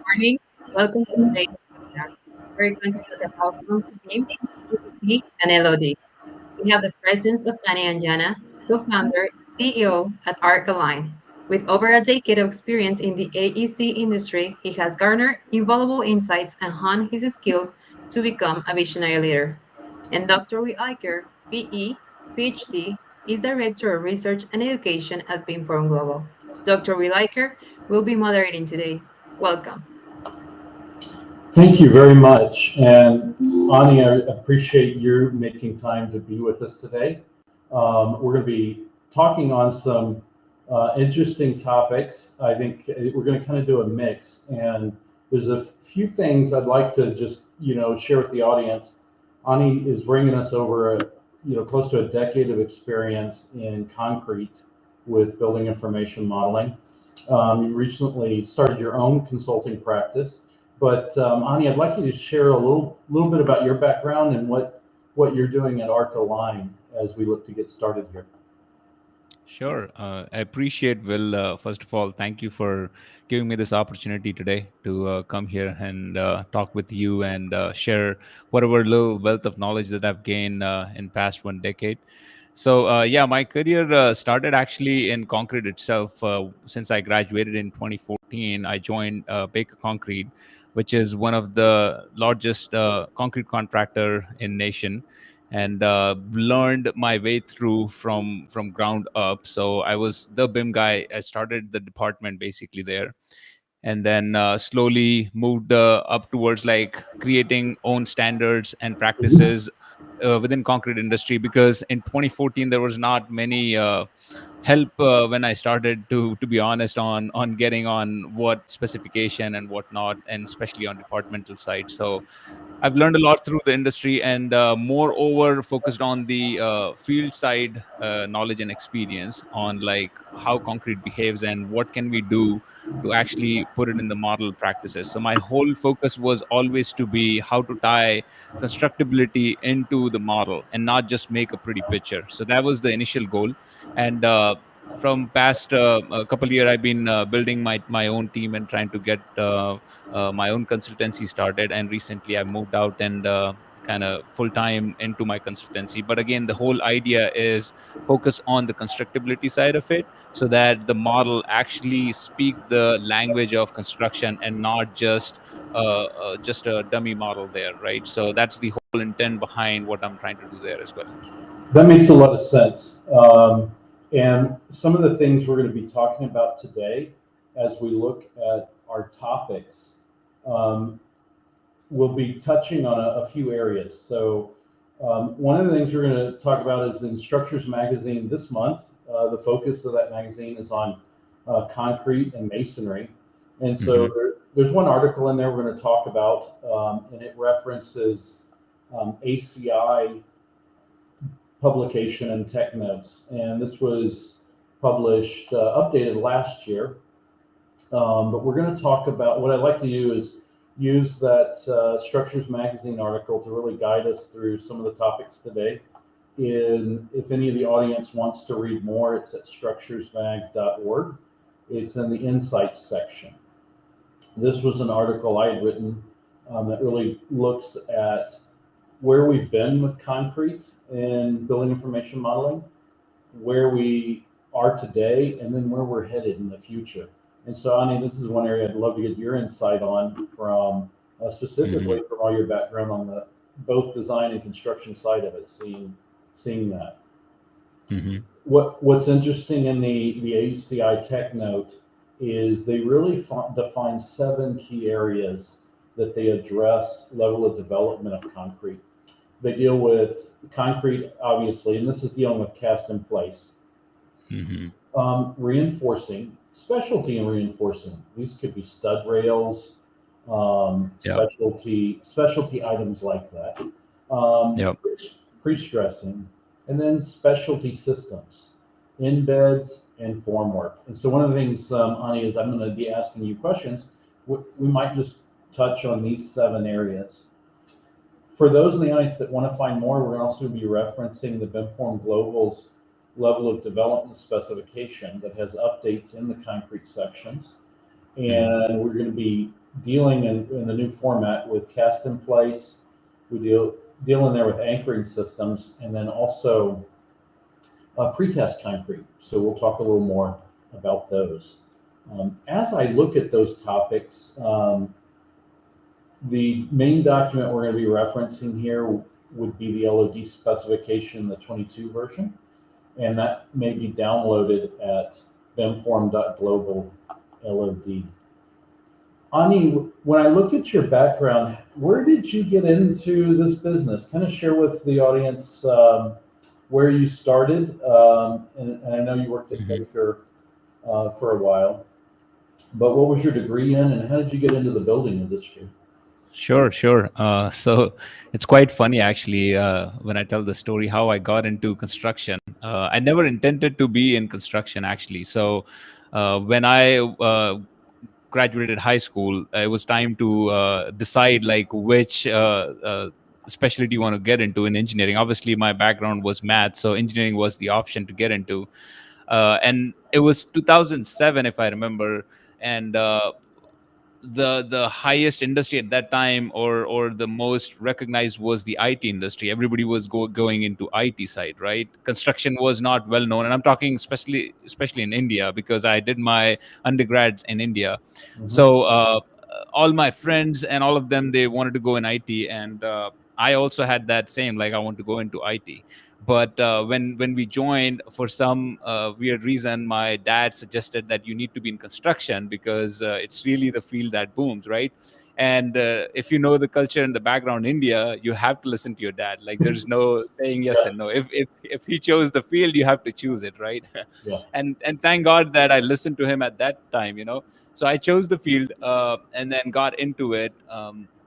morning. Welcome to today's webinar. We're going to talk about multi-team, VDC, and LOD. We have the presence of Annie Anjana, co-founder, CEO at Arcaline. With over a decade of experience in the AEC industry, he has garnered invaluable insights and honed his skills to become a visionary leader. And Dr. Will Iker, PE, PhD, is Director of Research and Education at BIM Global. Dr. Will Iker will be moderating today. Welcome. Thank you very much. And Ani, I appreciate you making time to be with us today. We're going to be talking on some interesting topics. I think we're going to kind of do a mix. And there's a few things I'd like to just, share with the audience. Ani is bringing us over, close to a decade of experience in concrete with building information modeling. You recently started your own consulting practice. But Ani, I'd like you to share a little bit about your background and what you're doing at Arcaline as we look to get started here. Sure. I appreciate, Will. First of all, thank you for giving me this opportunity today to come here and talk with you and share whatever little wealth of knowledge that I've gained in past 1 decade. So yeah, my career started actually in concrete itself. Since I graduated in 2014, I joined Baker Concrete, which is one of the largest concrete contractor in nation, and learned my way through from ground up. So I was the BIM guy. I started the department basically there, and then slowly moved up towards like creating own standards and practices within concrete industry, because in 2014 there was not many help when I started to be honest on getting on what specification and whatnot, and especially on departmental side. So I've learned a lot through the industry, and moreover focused on the field side knowledge and experience on like how concrete behaves and what can we do to actually put it in the model practices. So my whole focus was always to be how to tie constructability into the model and not just make a pretty picture. So that was the initial goal. And from past a couple of years, I've been building my own team and trying to get my own consultancy started. And recently I moved out and kind of full time into my consultancy. But again, the whole idea is focus on the constructability side of it, so that the model actually speak the language of construction and not just a dummy model there, right? So that's the whole intent behind what I'm trying to do there as well. That makes a lot of sense. And some of the things we're going to be talking about today as we look at our topics, we'll be touching on a few areas. So one of the things we're going to talk about is in Structures Magazine this month. The focus of that magazine is on concrete and masonry. And so there's one article in there we're going to talk about, and it references ACI publication and tech notes. And this was published, updated last year. But we're going to talk about, what I'd like to do is use that Structures Magazine article to really guide us through some of the topics today. If any of the audience wants to read more, it's at structuresmag.org. It's in the Insights section. This was an article I had written that really looks at where we've been with concrete and building information modeling, where we are today, and then where we're headed in the future. And so, Ani, this is one area I'd love to get your insight on from, specifically from all your background on the both design and construction side of it, seeing that. What's interesting in the ACI Tech Note is they really define 7 key areas that they address level of development of concrete. They deal with concrete, obviously, and this is dealing with cast in place. Reinforcing, specialty and reinforcing. These could be stud rails, specialty items like that. Pre-stressing, and then specialty systems, embeds and formwork. And so one of the things, Ani, is I'm going to be asking you questions. We might just touch on these 7 areas. For those in the audience that want to find more, we're also going to be referencing the BIM Global's level of development specification that has updates in the concrete sections. And we're going to be dealing in the new format with cast in place. We deal in there with anchoring systems, and then also precast concrete. So we'll talk a little more about those. As I look at those topics, the main document we're going to be referencing here would be the LOD specification, the 22 version, and that may be downloaded at bimform.global LOD. Ani, when I look at your background, where did you get into this business? Kind of share with the audience where you started. And I know you worked at Baker for a while, but what was your degree in, and how did you get into the building industry? Sure, sure. So it's quite funny, actually, when I tell the story how I got into construction. I never intended to be in construction, actually. So when I graduated high school, it was time to decide like which specialty you want to get into in engineering. Obviously, my background was math, so engineering was the option to get into. And it was 2007, if I remember, and the highest industry at that time, or the most recognized, was the IT industry. Everybody was going into IT side, right? Construction was not well known, and I'm talking especially in India, because I did my undergrads in India. So all my friends and all of them, they wanted to go in IT, and I also had that same, like, I want to go into IT. But when we joined, for some weird reason, my dad suggested that you need to be in construction, because it's really the field that booms, right? And if you know the culture and the background in India, you have to listen to your dad. Like, there's no saying yes Yeah, and no. If he chose the field, you have to choose it, right? yeah. And thank God that I listened to him at that time. So I chose the field, and then got into it.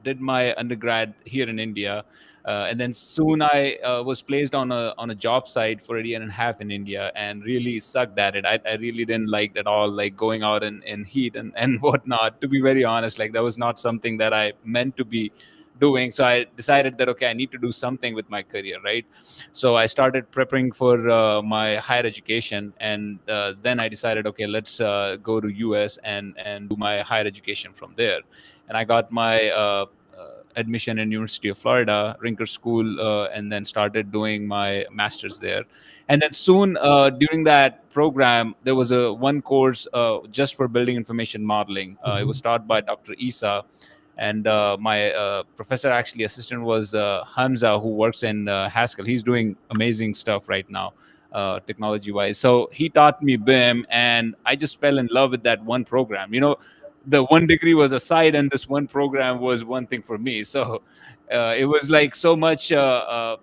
Did my undergrad here in India, and then soon I was placed on a job site for a year and a half in India, and really sucked at it. I really didn't like it at all, like going out in heat and whatnot. To be very honest, like, that was not something that I meant to be doing. So I decided that, okay, I need to do something with my career, right? So I started preparing for my higher education, and then I decided, okay, let's go to US and do my higher education from there. And I got my admission in University of Florida, Rinker School, and then started doing my master's there. And then soon, during that program, there was a one course just for building information modeling. It was taught by Dr. Isa, and my professor, actually assistant, was Hamza, who works in Haskell. He's doing amazing stuff right now, technology wise. So he taught me BIM, and I just fell in love with that one program. The one degree was a side, and this one program was one thing for me. So it was like so much, I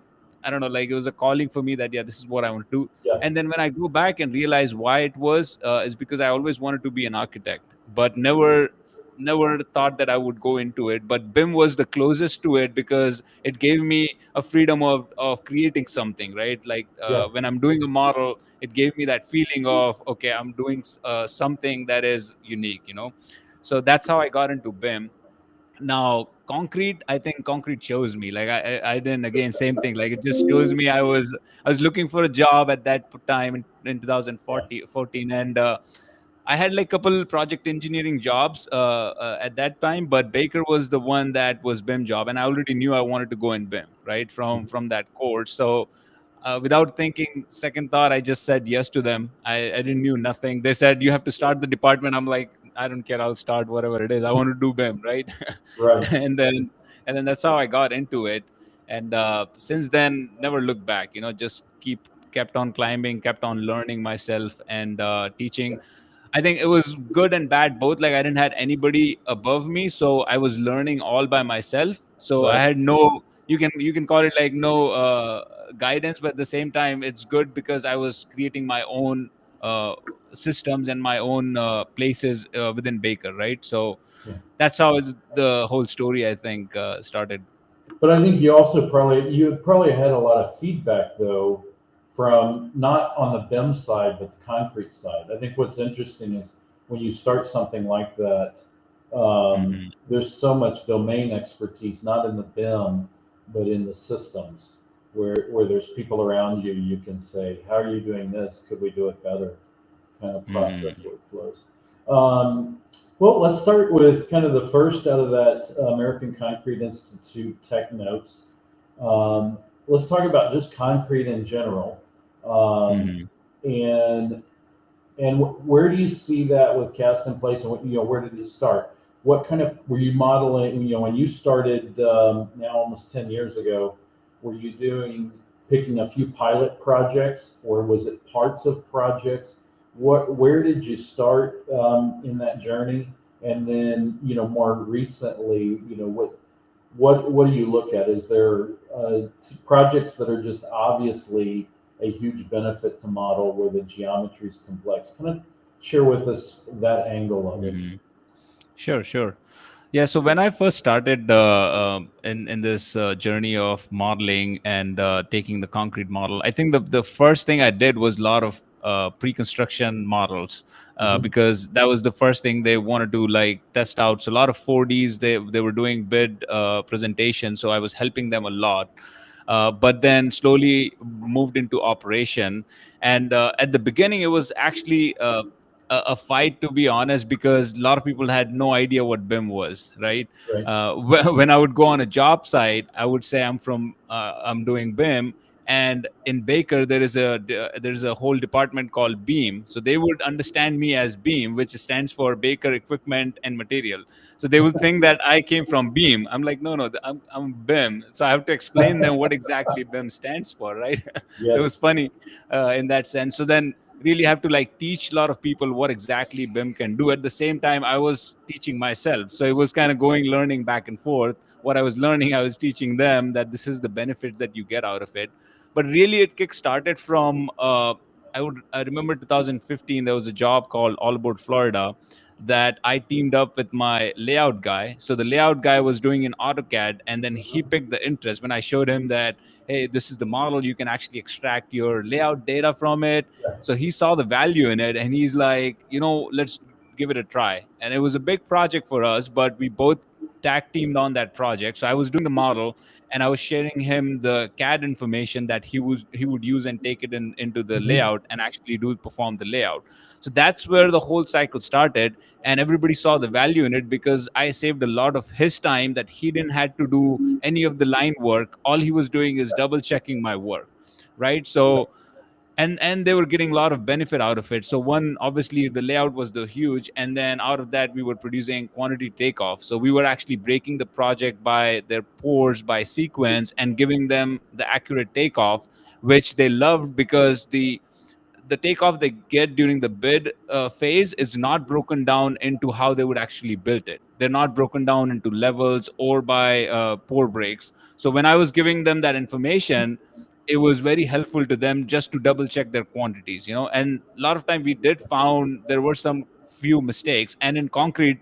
don't know, like, it was a calling for me that, yeah, this is what I want to do. Yeah. And then when I go back and realize why it was, is because I always wanted to be an architect, but never thought that I would go into it. But BIM was the closest to it, because it gave me a freedom of creating something, right? Like, Yeah. when I'm doing a model, it gave me that feeling of, okay, I'm doing something that is unique. So that's how I got into BIM. Now, concrete, I think concrete shows me, like, I didn't, again, same thing, like, it just shows me. I was looking for a job at that time in Yeah. 2014, and I had like couple project engineering jobs at that time, but Baker was the one that was BIM job, and I already knew I wanted to go in BIM, right, from that course. So without thinking second thought, I just said yes to them. I didn't knew nothing. They said you have to start the department. I'm like, I don't care. I'll start whatever it is. I want to do BIM, right? Right. and then and then that's how I got into it. And since then, never looked back. Just kept on climbing, kept on learning myself, and teaching. I think it was good and bad both. Like, I didn't had anybody above me, so I was learning all by myself. So I Right. had no, you can call it like, no guidance, but at the same time, it's good because I was creating my own uh, systems and my own places within Baker, right? So Yeah. that's how the whole story, I think, started. But I think you probably had a lot of feedback though from not on the BIM side but the concrete side. I think what's interesting is when you start something like that, Hmm. there's so much domain expertise, not in the BIM but in the systems, where there's people around you. You can say, "How are you doing this? Could we do it better?" Kind of process Hmm. workflows. Um, Well, let's start with kind of the first out of that American Concrete Institute tech notes. Um, let's talk about just concrete in general. Um, Hmm. and where do you see that with cast in place, and where did it start? What kind of were you modeling? When you started now almost 10 years ago, were you doing picking a few pilot projects, or was it parts of projects? Where did you start in that journey? And then more recently, what do you look at? Is there projects that are just obviously a huge benefit to model where the geometry is complex? Kind of share with us that angle of it. Hmm. Sure, sure. Yeah, so when I first started in this journey of modeling and taking the concrete model, I think the first thing I did was a lot of pre-construction models, Mhm. because that was the first thing they wanted to like test out. So a lot of 4Ds, they were doing bid presentation, so I was helping them a lot. But then slowly moved into operation, and at the beginning it was actually a fight, to be honest, because a lot of people had no idea what BIM was, right? Right. When I would go on a job site, I would say I'm doing BIM, and in Baker there's a whole department called Beam, so they would understand me as Beam, which stands for Baker Equipment and Material. So they would think that I came from Beam. I'm like, no, no, I'm BIM. So I have to explain them what exactly BIM stands for, right? So it was Yes. funny in that sense. So then really have to like teach a lot of people what exactly BIM can do. At the same time, I was teaching myself. So it was kind of going, learning back and forth. What I was learning, I was teaching them that this is the benefits that you get out of it. But really, it kick started from, I remember 2015, there was a job called All About Florida that I teamed up with my layout guy. So the layout guy was doing in AutoCAD, and then he picked the interest when I showed him that, hey, this is the model, you can actually extract your layout data from it. Yeah. So he saw the value in it, and he's like, let's give it a try. And it was a big project for us, but we both tag teamed on that project. So I was doing the model, and I was sharing him the CAD information that he would use and take it into the Mhm. layout and actually do perform the layout. So that's where the whole cycle started, and everybody saw the value in it because I saved a lot of his time that he didn't had to do any of the line work. All he was doing is double checking my work, right? Right. So and they were getting a lot of benefit out of it. So one, obviously the layout was the huge, and then out of that we were producing quantity takeoff. So we were actually breaking the project by their pores by sequence and giving them the accurate takeoff, which they loved because the takeoff they get during the bid phase is not broken down into how they would actually build it. They're not broken down into levels or by pour breaks. So when I was giving them that information, it was very helpful to them just to double check their quantities, and a lot of time we did found there were some few mistakes. And in concrete,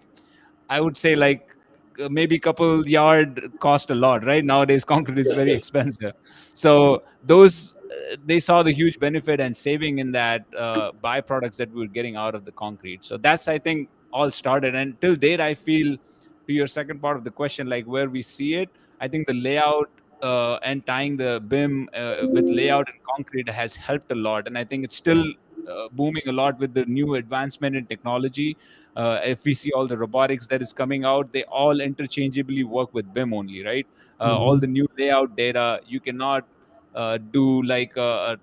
I would say like maybe couple yard cost a lot, right? Nowadays, concrete is Yes. very Yes. expensive. So those they saw the huge benefit and saving in that byproducts that we were getting out of the concrete. So that's, I think, all started. And till date, I feel, to your second part of the question, like where we see it, I think the layout and tying the BIM with layout and concrete has helped a lot. And I think it's still booming a lot with the new advancement in technology. If we see all the robotics that is coming out, they all interchangeably work with BIM only, right? All Mhm. the new layout data, you cannot do like a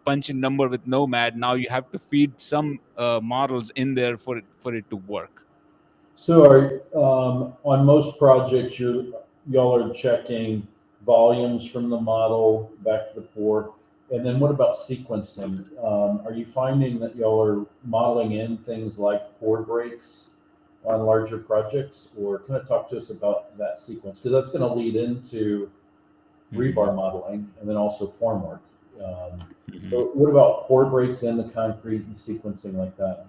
punch in number with Nomad. Now you have to feed some models in there for it to work. So, on most projects, y'all are checking volumes from the model back to the pour, and then what about sequencing? Are you finding that y'all are modeling in things like pour breaks on larger projects, or kind of talk to us about that sequence, because that's going to lead into Mhm. rebar modeling and then also formwork. Um, Mhm. but what about pour breaks in the concrete and sequencing like that?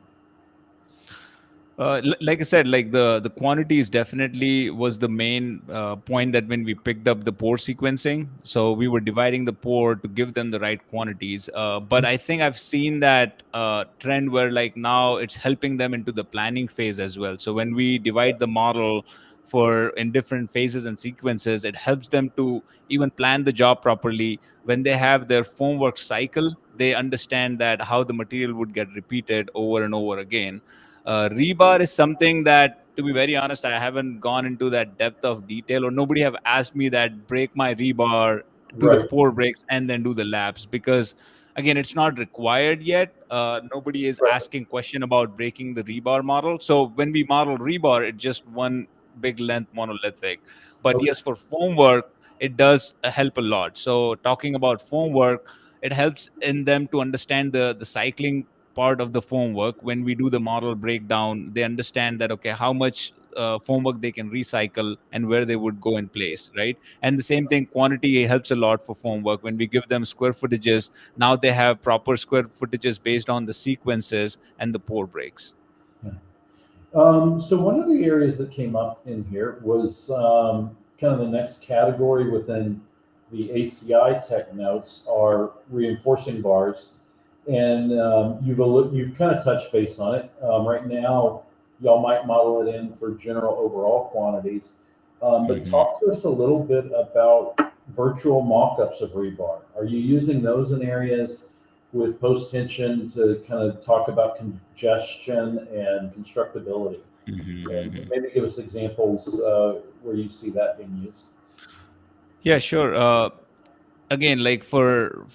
Like I said, like the quantities definitely was the main point, that when we picked up the pour sequencing, so we were dividing the pour to give them the right quantities. But I think I've seen that trend where like now it's helping them into the planning phase as well. So when we divide the model for in different phases and sequences, it helps them to even plan the job properly. When they have their formwork cycle, they understand that how the material would get repeated over and over again. Rebar is something that, to be very honest, I haven't gone into that depth of detail, or nobody have asked me that break my rebar, do the Right. pour breaks, and then do the laps, because again, it's not required yet. Nobody is Right. asking question about breaking the rebar model. So when we model rebar, it's just one big length monolithic. But Okay. yes, for foam work, it does help a lot. So talking about foam work, it helps in them to understand the cycling part of the foam work. When we do the model breakdown, they understand that, okay, how much foam work they can recycle and where they would go in place, right? And the same thing, quantity helps a lot for foam work. When we give them square footages, now they have proper square footages based on the sequences and the pour breaks. Yeah. So one of the areas that came up in here was kind of the next category within the ACI tech notes are reinforcing bars, and you've kind of touched base on it. Right now, y'all might model it in for general overall quantities, but Hmm. talk to us a little bit about virtual mock-ups of rebar. Are you using those in areas with post tension to kind of talk about congestion and constructability? And Hmm. maybe give us examples where you see that being used. Yeah, sure. Again, like for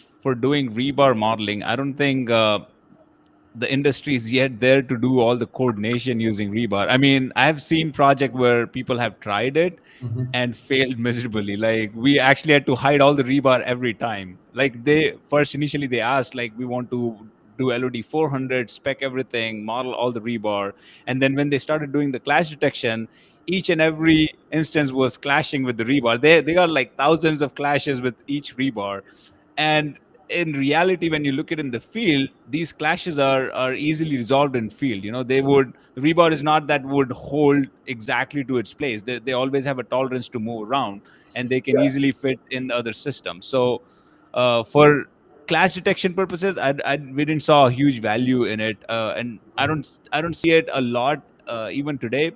doing rebar modeling, I don't think the industry is yet there to do all the coordination using rebar. I mean, I've seen project where people have tried it Mhm. and failed miserably. Like, we actually had to hide all the rebar every time. Like, they first initially they asked, like, we want to do LOD 400, spec everything, model all the rebar, and then when they started doing the clash detection, each and every instance was clashing with the rebar. They got like thousands of clashes with each rebar. And in reality, when you look at it in the field, these clashes are easily resolved in field. They would the rebar is not that would hold exactly to its place. They always have a tolerance to move around, and they can Yeah. easily fit in the other systems. So for clash detection purposes, we didn't saw a huge value in it, and I don't see it a lot even today.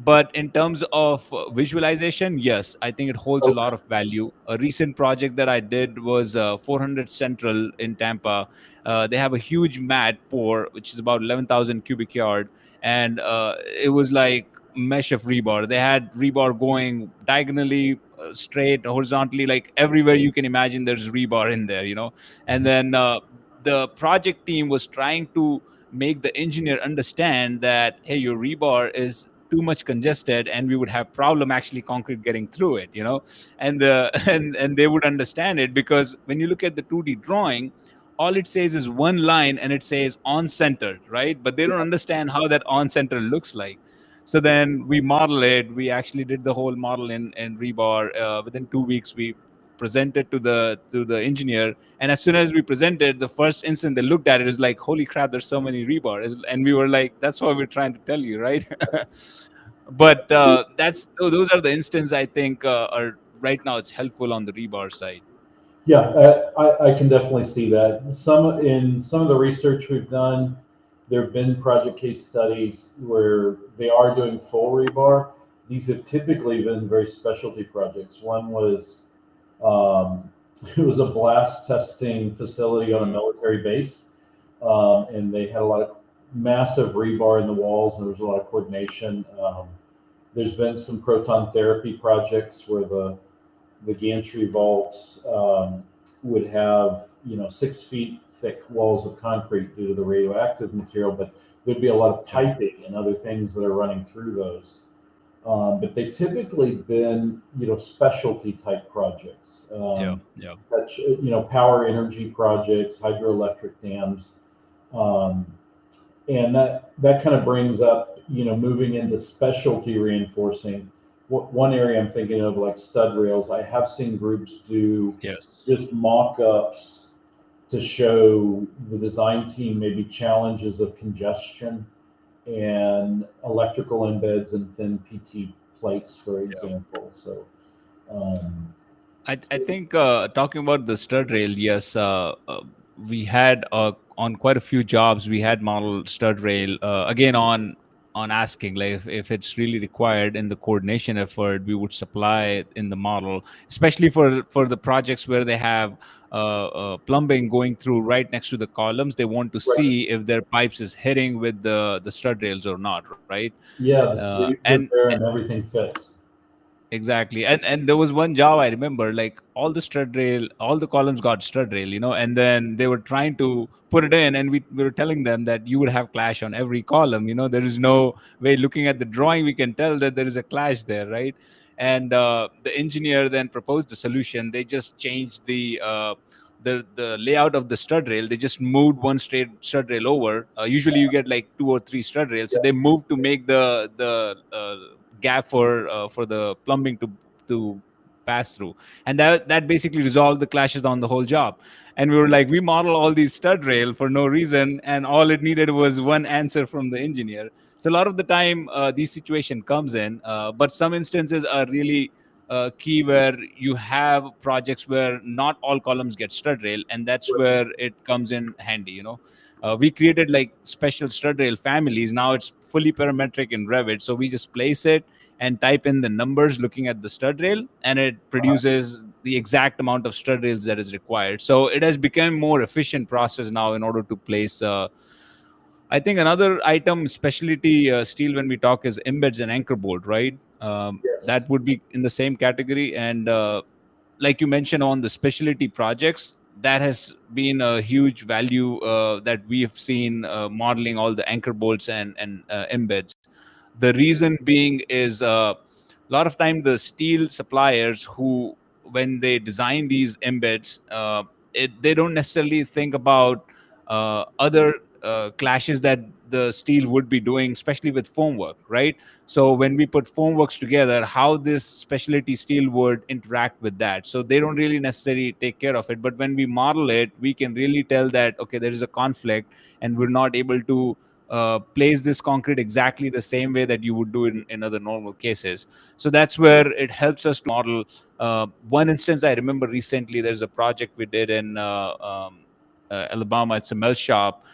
But in terms of visualization, yes, I think it holds a Okay. lot of value. A recent project that I did was 400 Central in Tampa. They have a huge mat pour, which is about 11,000 cubic yard, and it was like mesh of rebar. They had rebar going diagonally, straight, horizontally, like everywhere you can imagine. There's rebar in there, and then the project team was trying to make the engineer understand that, hey, your rebar is too much congested and we would have problem actually concrete getting through it, and the and they would understand it, because when you look at the 2D drawing, all it says is one line and it says on centered, right? But they don't understand how that on center looks like. So then we model it. We actually did the whole model in rebar. Within 2 weeks we presented to the engineer, and as soon as we presented, the first instant they looked at it is like, holy crap, there's so many rebars. And we were like, that's what we're trying to tell you, right? But those are the instances I think are right now it's helpful on the rebar side. Yeah, I can definitely see that. Some of the research we've done, there have been project case studies where they are doing full rebar. These have typically been very specialty projects. One was um, it was a blast testing facility on a Mhm. military base, and they had a lot of massive rebar in the walls, and there was a lot of coordination. There's been some proton therapy projects where the gantry vaults would have 6 feet thick walls of concrete due to the radioactive material, but there'd be a lot of Yeah, piping and other things that are running through those. But they've typically been specialty type projects, yeah, yeah, such power energy projects, hydroelectric dams. Um, and that kind of brings up, moving into specialty reinforcing. One area I'm thinking of, like stud rails, I have seen groups do yes. just mock-ups to show the design team maybe challenges of congestion and electrical embeds and thin PT plates, for Yeah. example. So, um, I think talking about the stud rail, yes, we had on quite a few jobs we had model stud rail again on on asking, like if it's really required in the coordination effort, we would supply it in the model, especially for the projects where they have plumbing going through right next to the columns. They want to Right. see if their pipes is hitting with the stud rails or not, right? Yeah, the sleeves are And there and everything fits. exactly. And there was one job I remember, like all the stud rail, all the columns got stud rail, and then they were trying to put it in, and we were telling them that you would have clash on every column. There is no way, looking at the drawing, we can tell that there is a clash there, right? And the engineer then proposed a solution. They just changed the layout of the stud rail. They just moved one straight stud rail over. Usually you get like two or three stud rails, so Yeah. they moved to make the gap for the plumbing to pass through, and that basically resolved the clashes on the whole job. And we were like, we model all these stud rail for no reason, and all it needed was one answer from the engineer. So a lot of the time, these situation comes in, but some instances are really key, where you have projects where not all columns get stud rail, and that's where it comes in handy. We created like special stud rail families. Now it's fully parametric in Revit, so we just place it and type in the numbers looking at the stud rail, and it produces the exact amount of stud rails that is required. So it has become more efficient process now in order to place. I think another item, specialty steel, when we talk, is embeds and anchor bolt, right? Yes. That would be in the same category. And like you mentioned on the specialty projects, that has been a huge value that we have seen, modeling all the anchor bolts and embeds. The reason being is, a lot of time the steel suppliers, who when they design these embeds, they don't necessarily think about other clashes that the steel would be doing, especially with formwork, right? So when we put formworks together, how this specialty steel would interact with that. So they don't really necessarily take care of it. But when we model it, we can really tell that, okay, there is a conflict, and we're not able to place this concrete exactly the same way that you would do in other normal cases. So that's where it helps us to model. One instance I remember recently, there's a project we did in Alabama. It's a melt shop.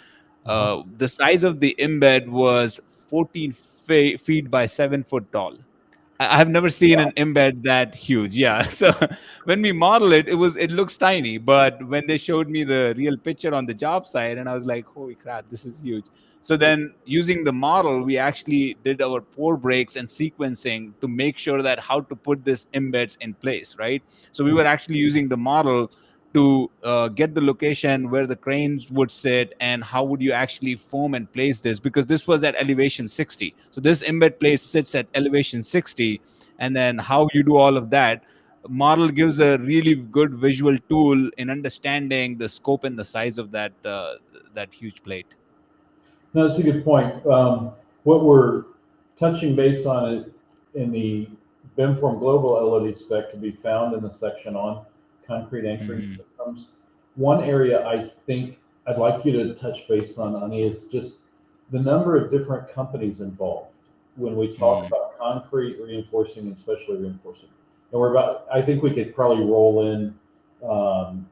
Uh-huh. The size of the embed was 14 feet by 7 foot tall. Have never seen an embed that huge. Yeah. So when we model it, it looks tiny, but when they showed me the real picture on the job site, and I was like, holy crap, this is huge. So then, using the model, we actually did our pour breaks and sequencing to make sure that how to put this embeds in place, right? So we were actually using the model to get the location where the cranes would sit, and how would you actually form and place this, because this was at elevation 60. So this embed place sits at elevation 60, and then how you do all of that. Model gives a really good visual tool in understanding the scope and the size of that huge plate. No, that's a good point. What we're touching base on it in the BIMform Global LOD spec can be found in the section on concrete anchoring Hmm. systems. One area I think I'd like you to touch base on, Ani, is just the number of different companies involved when we talk Hmm. about concrete reinforcing and specially reinforcing. And I think we could probably roll in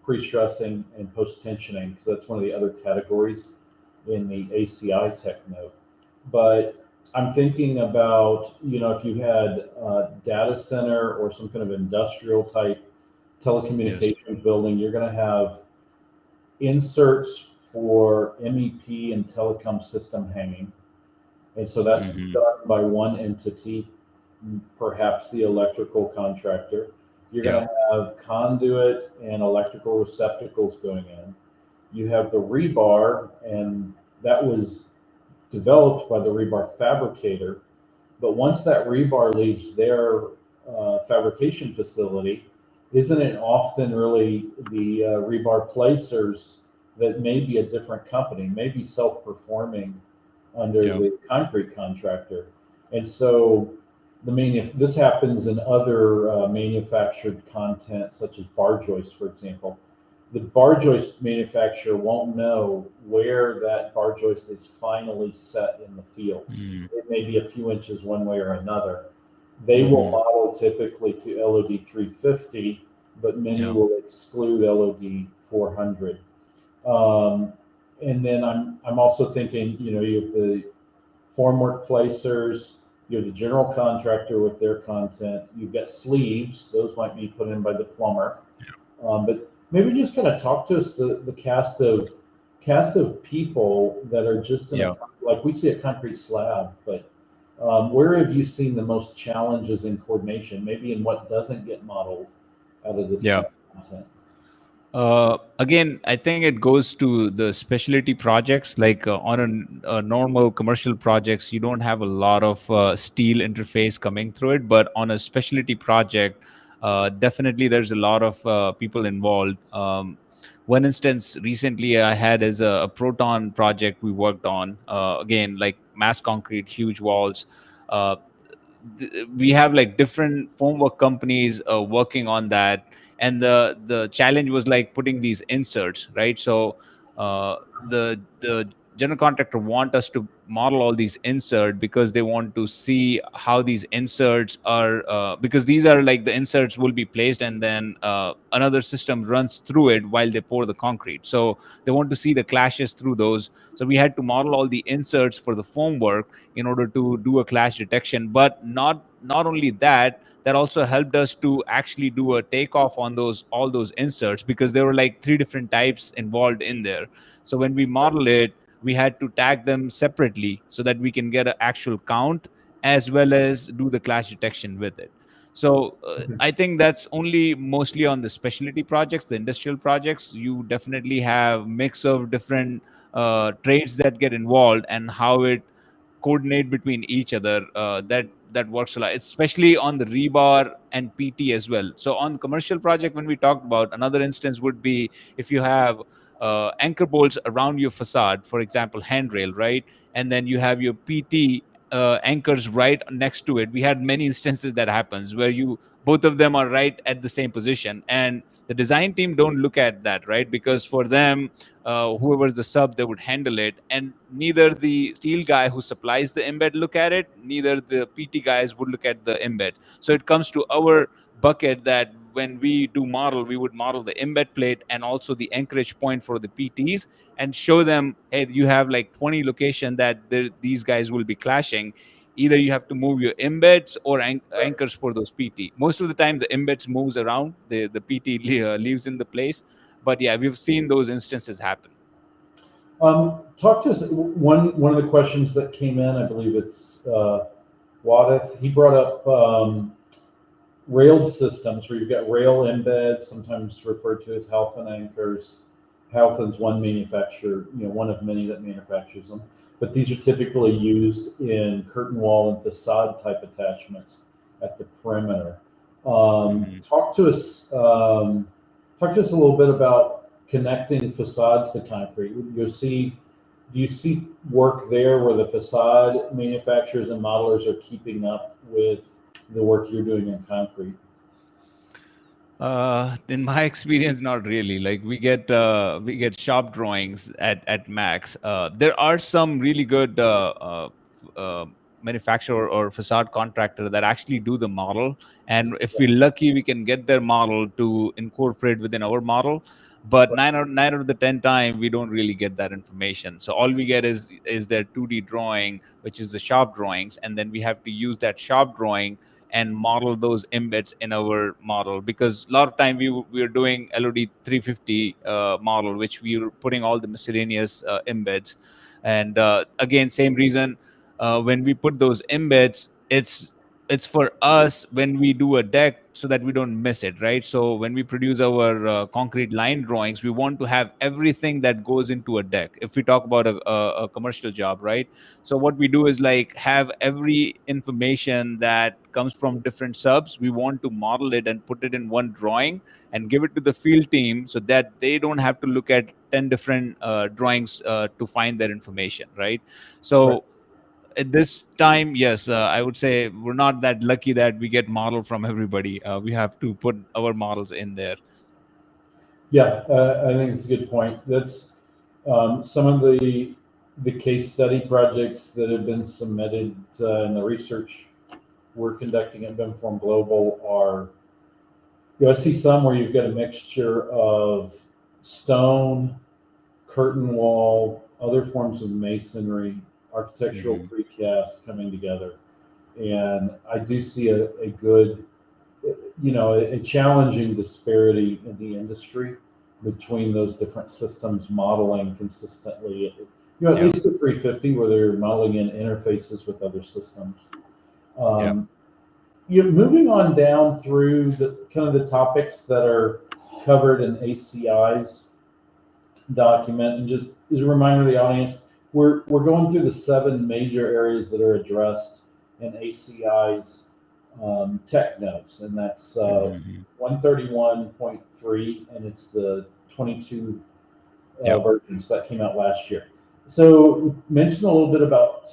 pre-stressing and post-tensioning, because that's one of the other categories in the ACI tech note. But I'm thinking about, if you had a data center or some kind of industrial type Yes. telecommunications building, you're going to have inserts for MEP and telecom system hanging. And so that's Hmm. done by one entity, perhaps the electrical contractor. You're Yeah. going to have conduit and electrical receptacles going in. You have the rebar, and that was developed by the rebar fabricator. But once that rebar leaves their fabrication facility, isn't it often really the rebar placers that may be a different company, maybe self-performing under Yeah. the concrete contractor? And so this happens in other manufactured content, such as bar joists, for example. The bar joist manufacturer won't know where that bar joist is finally set in the field. Hmm. It may be a few inches one way or another. They will Hmm. model typically to LOD 350, but many Yeah. will exclude LOD 400. And then I'm also thinking, you have the formwork placers, you have the general contractor with their content, you've got sleeves, those might be put in by the plumber. But maybe just kind of talk to us the cast of people that are just in Yeah. like we see a concrete slab, but where have you seen the most challenges in coordination? Maybe in what doesn't get modeled out of this Yeah. kind of content. Again, I think it goes to the specialty projects. Like on a normal commercial projects, you don't have a lot of steel interface coming through it. But on a specialty project, definitely there's a lot of people involved. One instance recently I had is a proton project we worked on. Again, like mass concrete, huge walls. Uh, we have like different formwork companies working on that, and the challenge was like putting these inserts, right? So the general contractor want us to model all these insert because they want to see how these inserts are, because these are like the inserts will be placed and then another system runs through it while they pour the concrete, so they want to see the clashes through those. So we had to model all the inserts for the formwork in order to do a clash detection. But not only that, that also helped us to actually do a takeoff on those all those inserts, because there were like three different types involved in there. So when we model it, we had to tag them separately so that we can get an actual count as well as do the clash detection with it. So I think that's only mostly on the specialty projects. The industrial projects, you definitely have mix of different trades that get involved, and how it coordinate between each other, that works a lot, especially on the rebar and PT as well. So on commercial project, when we talked about, another instance would be if you have anchor bolts around your facade, for example handrail, right? And then you have your PT anchors right next to it. We had many instances that happens where you both of them are right at the same position, and the design team don't look at that, right? Because for them, whoever's the sub, they would handle it, and neither the steel guy who supplies the embed look at it, neither the PT guys would look at the embed. So it comes to our bucket that when we do model, we would model the embed plate and also the anchorage point for the PTs, and show them, hey, you have like 20 location that these guys will be clashing. Either you have to move your embeds or anchors for those PT. Most of the time the embeds moves around, the PT leaves in the place. But yeah, we've seen those instances happen. Talk to us. One of the questions that came in, I believe it's Wadith. He brought up railed systems where you've got rail embeds, sometimes referred to as Halfin anchors. Halfin's one manufacturer, one of many that manufactures them. But these are typically used in curtain wall and facade type attachments at the perimeter. Talk to us. Talk to us a little bit about connecting facades to concrete. Do you see work there where the facade manufacturers and modelers are keeping up with the work you're doing in concrete? In my experience, not really. Like we get shop drawings at Max. There are some really good manufacturer or facade contractor that actually do the model, and if we're lucky, we can get their model to incorporate within our model. But nine out of the 10 time, we don't really get that information. So all we get is their 2D drawing, which is the shop drawings, and then we have to use that shop drawing and model those embeds in our model, because a lot of time we are doing LOD 350 model, which we are putting all the miscellaneous embeds. And again, same reason, when we put those embeds, it's for us when we do a deck so that we don't miss it, right? So when we produce our concrete line drawings, we want to have everything that goes into a deck. If we talk about a commercial job, right? So what we do is like have every information that comes from different subs. We want to model it and put it in one drawing and give it to the field team so that they don't have to look at 10 different drawings to find their information, right? Right. So at this time, yes, I would say we're not that lucky that we get model from everybody. We have to put our models in there. Yeah, I think it's a good point. That's some of the case study projects that have been submitted in the research we're conducting at BIMform Global are. I see some where you've got a mixture of stone, curtain wall, other forms of masonry, architectural Hmm. precast coming together. And I do see a good, a challenging disparity in the industry between those different systems modeling consistently. At Yeah. least the 350 where they're modeling in interfaces with other systems. Yeah. Um, moving on down through the kind of the topics that are covered in ACI's document, and just as a reminder to the audience, we're going through the 7 major areas that are addressed in ACI's tech notes, and that's Hmm. 131.3, and it's the 22 Yeah. versions that came out last year. So mention a little bit about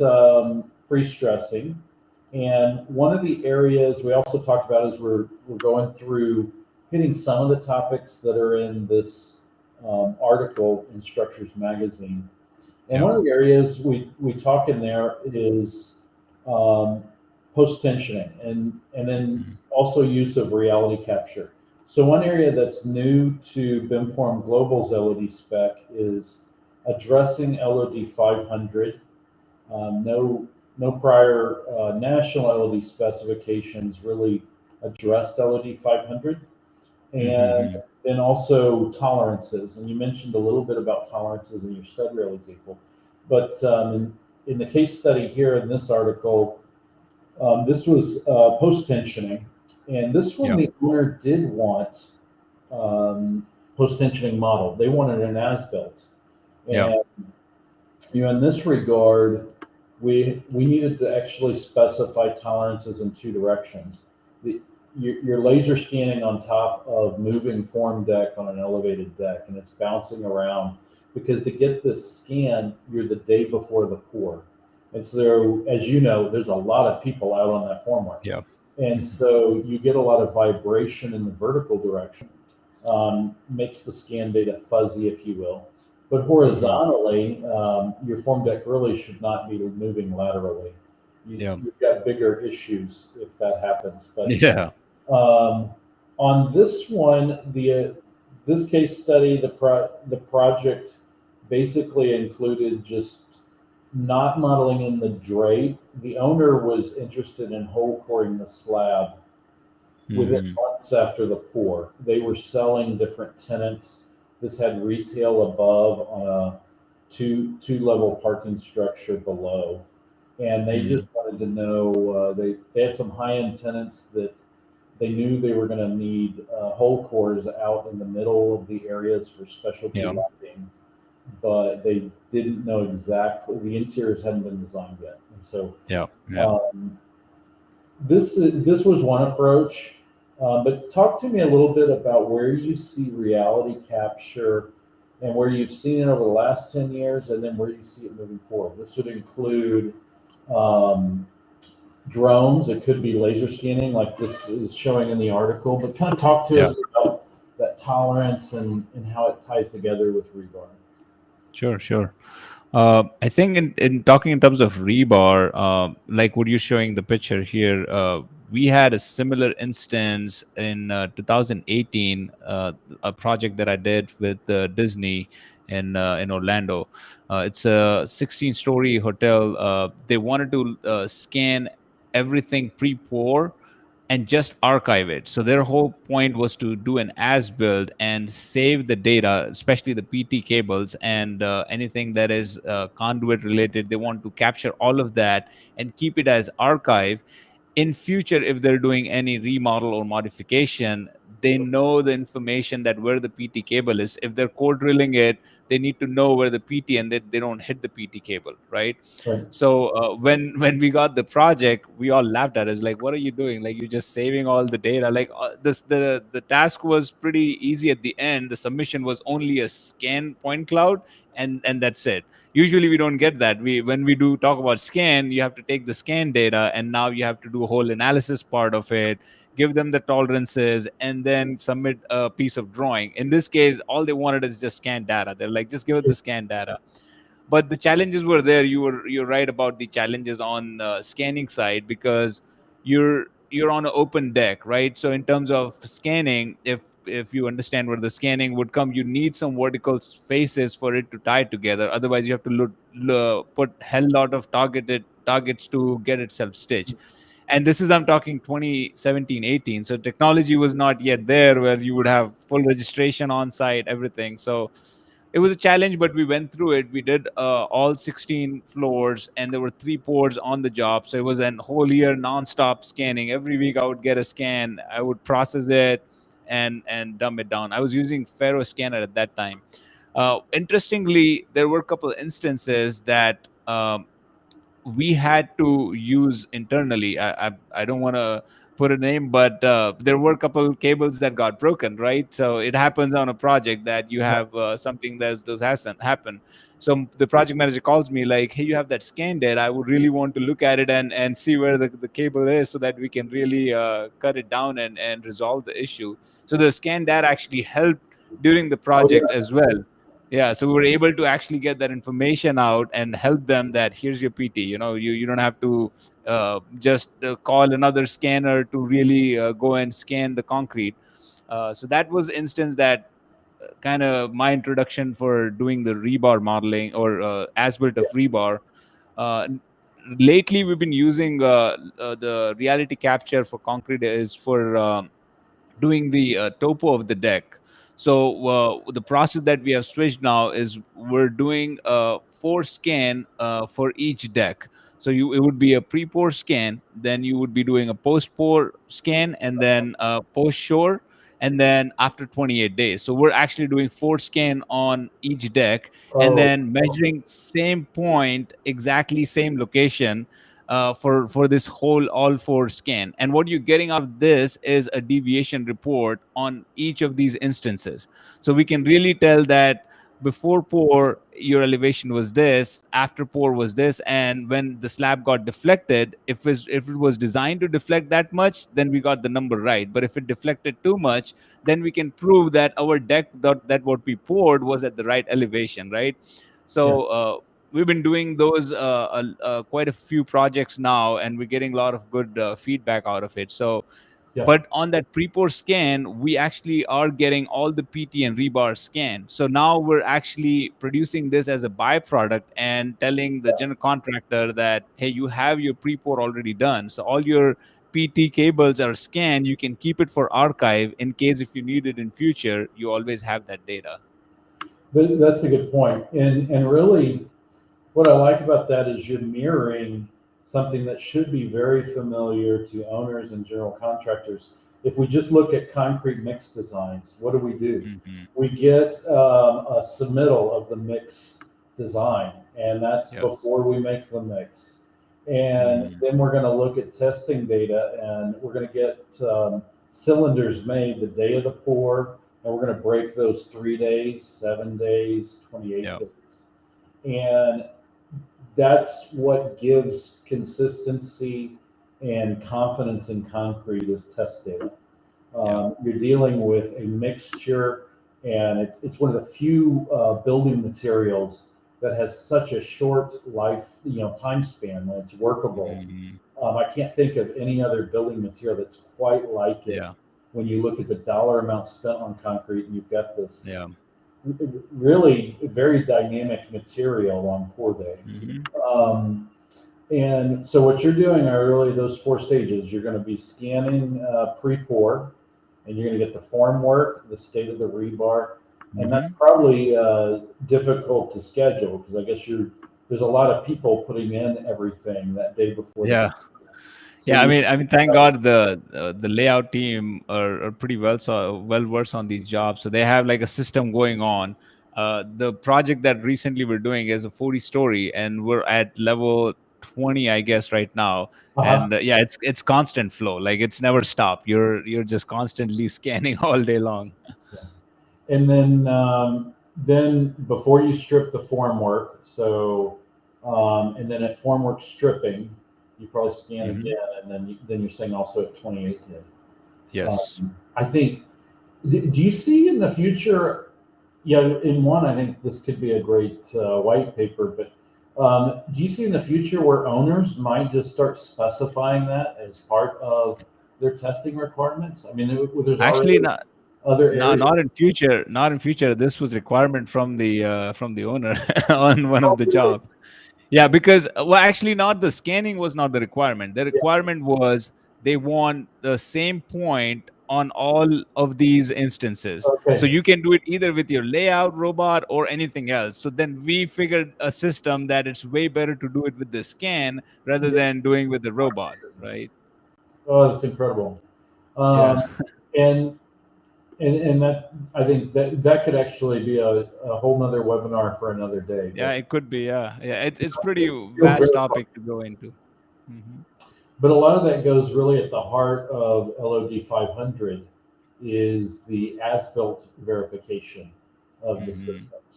pre-stressing, and one of the areas we also talked about is we're going through hitting some of the topics that are in this article in Structures Magazine. And Yeah. one of the areas we talk in there is um, post tensioning, and then Mhm. also use of reality capture. So one area that's new to BIMform Global's LOD spec is addressing LOD 500. No prior national LOD specifications really addressed LOD 500, and Mhm. then also tolerances. And you mentioned a little bit about tolerances in your stud rail example, but in the case study here in this article, this was post tensioning, and this one Yeah. the owner did want post tensioning model. They wanted an as built, Yeah. and in this regard, we needed to actually specify tolerances in 2 directions. The, you're laser scanning on top of moving form deck on an elevated deck, and it's bouncing around because to get this scan, you're the day before the pour. And so there, as you know, there's a lot of people out on that formwork. Yeah. And Mhm. so you get a lot of vibration in the vertical direction, makes the scan data fuzzy, if you will. But Mhm. horizontally, your form deck really should not be moving laterally. Yeah. You've got bigger issues if that happens. But Yeah. um, on this one, this case study, the project basically included just not modeling in the drape. The owner was interested in whole coring the slab within Mhm. months after the pour. They were selling different tenants. This had retail above on a two level parking structure below, and they just Mhm. wanted to know. They had some high end tenants that they knew they were going to need whole cores out in the middle of the areas for specialty Yeah. lighting, but they didn't know exactly. The interiors hadn't been designed yet, and so Yeah. Yeah. um, this was one approach, but talk to me a little bit about where you see reality capture and where you've seen it over the last 10 years, and then where you see it moving forward. This would include um, drones. It could be laser scanning, like this is showing in the article. But kind of talk to Yeah. us about that tolerance and how it ties together with rebar. Sure. Sure. I think in talking in terms of rebar, like what you're showing the picture here, we had a similar instance in 2018, a project that I did with Disney in Orlando. It's a 16-story hotel. They wanted to scan everything pre-pour and just archive it. So their whole point was to do an as build and save the data, especially the PT cables and anything that is conduit related. They want to capture all of that and keep it as archive. In future, if they're doing any remodel or modification, they know the information that where the PT cable is. If they're core drilling it, they need to know where the PT, and they don't hit the PT cable, right? Right. So when we got the project, we all laughed at us, like, what are you doing? Like, you're just saving all the data. Like, the task was pretty easy at the end. The submission was only a scan point cloud, and that's it. Usually we don't get that. We When we do talk about scan, you have to take the scan data, and now you have to do a whole analysis part of it, give them the tolerances, and then submit a piece of drawing. In this case, all they wanted is just scan data. They're like, just give it the scan data. But the challenges were there. You're right about the challenges on scanning side, because you're on an open deck, right? So in terms of scanning, if if you understand where the scanning would come, you need some vertical faces for it to tie together. Otherwise, you have to put hell lot of targets to get itself stitched. And this is, I'm talking 2017, 18. So technology was not yet there where you would have full registration on site, everything. So it was a challenge, but we went through it. We did all 16 floors, and there were 3 pours on the job. So it was a whole year nonstop scanning. Every week I would get a scan, I would process it and dumb it down. I was using Faro scanner at that time. Interestingly, there were a couple of instances that we had to use internally. I don't want to put a name, but there were a couple cables that got broken, right? So it happens on a project that you have something that those hasn't happened. So the project manager calls me like, "Hey, you have that scan data. I would really want to look at it and see where the cable is so that we can really cut it down and resolve the issue." So the scan data actually helped during the Oh yeah. project as well. Yeah, so we were able to actually get that information out and help them that here's your PT. You don't have to just call another scanner to really go and scan the concrete. So that was instance that kind of my introduction for doing the rebar modeling or as-built of rebar. Uh, Lately, we've been using the reality capture for concrete is for doing the topo of the deck. So the process that we have switched now is we're doing a 4 scan for each deck. So it would be a pre-pour scan, then you would be doing a post-pour scan, and then post-shore, and then after 28 days. So we're actually doing 4 scan on each deck, and Oh, then measuring same point, exactly same location for this whole all 4 scan. And what you're getting out of this is a deviation report on each of these instances. So we can really tell that before pour your elevation was this, after pour was this, and when the slab got deflected, if it was designed to deflect that much, then we got the number right. But if it deflected too much, then we can prove that our deck that what we poured was at the right elevation, right? yeah. So we've been doing those quite a few projects now, and we're getting a lot of good feedback out of it. So Yeah. but on that pre-pour scan, we actually are getting all the PT and rebar scan. So now we're actually producing this as a byproduct and telling the general contractor that, hey, you have your pre-pour already done, so all your PT cables are scanned. You can keep it for archive in case if you need it in future. You always have that data. That's a good point. And really, what I like about that is you're mirroring something that should be very familiar to owners and general contractors. If we just look at concrete mix designs, what do? Hmm. We get a submittal of the mix design, and that's Yes. before we make the mix. And Mm. then we're going to look at testing data, and we're going to get cylinders made the day of the pour, and we're going to break those 3 days, 7 days, 28 Yeah. days. And that's what gives consistency and confidence in concrete is test data. Yeah. You're dealing with a mixture, and it's one of the few building materials that has such a short life, time span that it's workable. Hmm. I can't think of any other building material that's quite like it. Yeah. When you look at the dollar amount spent on concrete, and you've got this Yeah. really very dynamic material on pour day. Hmm. Um, and so what you're doing are really those 4 stages. You're going to be scanning pre-pour, and you're going to get the form work, the state of the rebar, and that's Hmm. probably difficult to schedule because I guess there's a lot of people putting in everything that day before the. Yeah. So Yeah, you. I mean, thank God the layout team are pretty well versed on these jobs, so they have like a system going on. The project that recently we're doing is a 40-story, and we're at level 20, I guess, right now. Uh-huh. And yeah, it's constant flow, like it's never stopped. You're just constantly scanning all day long. And then before you strip the formwork, so and then at formwork stripping, you probably scan Hmm. again, and then you're saying also at 28 day. Yes. I think. Do you see in the future? Yeah, in one, I think this could be a great white paper. But do you see in the future where owners might just start specifying that as part of their testing requirements? I mean, there's Actually, already. not. other No, areas? not in future. Not in future. This was requirement from the owner on one Oh, of the really? job. Yeah, because well, actually, not the scanning was not the requirement. The Yeah. requirement was they want the same point on all of these instances. So Okay. you can do it either with your layout robot or anything else. So then we figured a system that it's way better to do it with the scan rather Yeah. than doing with the robot, right? Oh, that's incredible. Yeah. Um, and and that, I think that could actually be a whole nother webinar for another day. Yeah, But it could be. Yeah. Yeah. It's pretty it's still vast very, topic to go into. Hmm. but a lot of that goes really at the heart of LOD 500 is the as-built verification of the Hmm. systems.